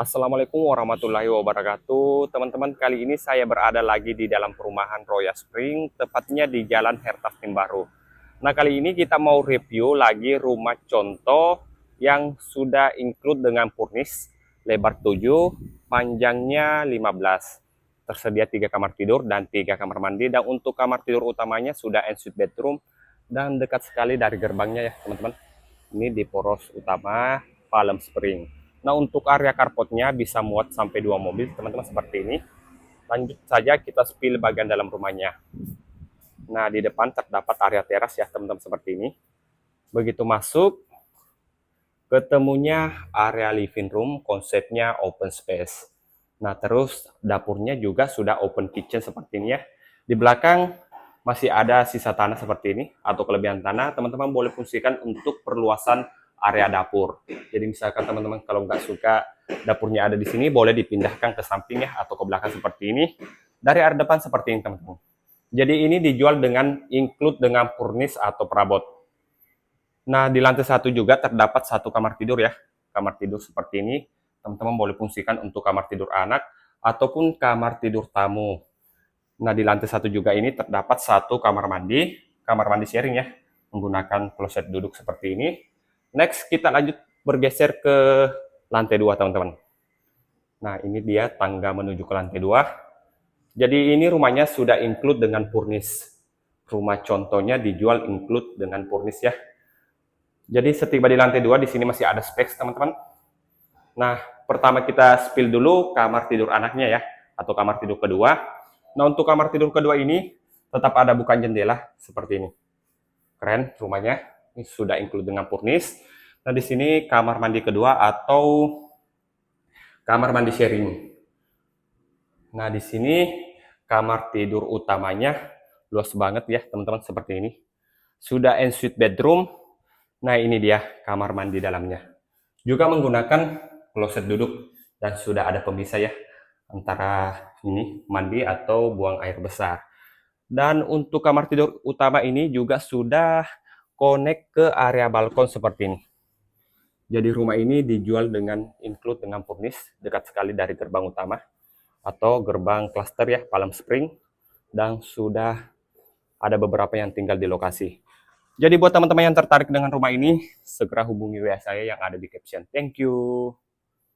Assalamualaikum warahmatullahi wabarakatuh. Teman-teman, kali ini saya berada lagi di dalam perumahan Royal Spring, tepatnya di Jalan Hertas Timbaru. Nah, kali ini kita mau review lagi rumah contoh yang sudah include dengan furnish, lebar 7, panjangnya 15. Tersedia 3 kamar tidur dan 3 kamar mandi, dan untuk kamar tidur utamanya sudah ensuite bedroom dan dekat sekali dari gerbangnya ya, teman-teman. Ini di poros utama Palm Spring. Nah, untuk area carportnya bisa muat sampai 2 mobil, teman-teman, seperti ini. Lanjut saja kita spill bagian dalam rumahnya. Nah, di depan terdapat area teras ya, teman-teman, seperti ini. Begitu masuk, ketemunya area living room, konsepnya open space. Nah, terus dapurnya juga sudah open kitchen seperti ini ya. Di belakang masih ada sisa tanah seperti ini, atau kelebihan tanah, teman-teman boleh fungsikan untuk perluasan area dapur. Jadi misalkan teman-teman kalau nggak suka dapurnya ada di sini, boleh dipindahkan ke samping ya, atau ke belakang seperti ini. Dari area depan seperti ini, teman-teman. Jadi ini dijual dengan include dengan furnish atau perabot. Nah, di lantai 1 juga terdapat 1 kamar tidur ya. Kamar tidur seperti ini, teman-teman boleh fungsikan untuk kamar tidur anak ataupun kamar tidur tamu. Nah, di lantai 1 juga ini terdapat 1 kamar mandi sharing ya, menggunakan kloset duduk seperti ini. Next, kita lanjut bergeser ke lantai 2, teman-teman. Nah, ini dia tangga menuju ke lantai 2. Jadi ini rumahnya sudah include dengan furnish. Rumah contohnya dijual include dengan furnish ya. Jadi setiba di lantai 2, di sini masih ada space, teman-teman. Nah, pertama kita spill dulu kamar tidur anaknya ya, atau kamar tidur kedua. Nah, untuk kamar tidur kedua ini tetap ada bukan jendela seperti ini. Keren rumahnya. Ini sudah include dengan furnish. Nah, di sini kamar mandi kedua atau kamar mandi sharing. Nah, di sini kamar tidur utamanya luas banget ya, teman-teman, seperti ini. Sudah ensuite bedroom. Nah, ini dia kamar mandi dalamnya. Juga menggunakan kloset duduk dan sudah ada pemisah ya antara ini mandi atau buang air besar. Dan untuk kamar tidur utama ini juga sudah connect ke area balkon seperti ini. Jadi rumah ini dijual dengan include dengan furnish, dekat sekali dari gerbang utama atau gerbang cluster ya, Palm Spring, dan sudah ada beberapa yang tinggal di lokasi. Jadi buat teman-teman yang tertarik dengan rumah ini, segera hubungi WA saya yang ada di caption. Thank you.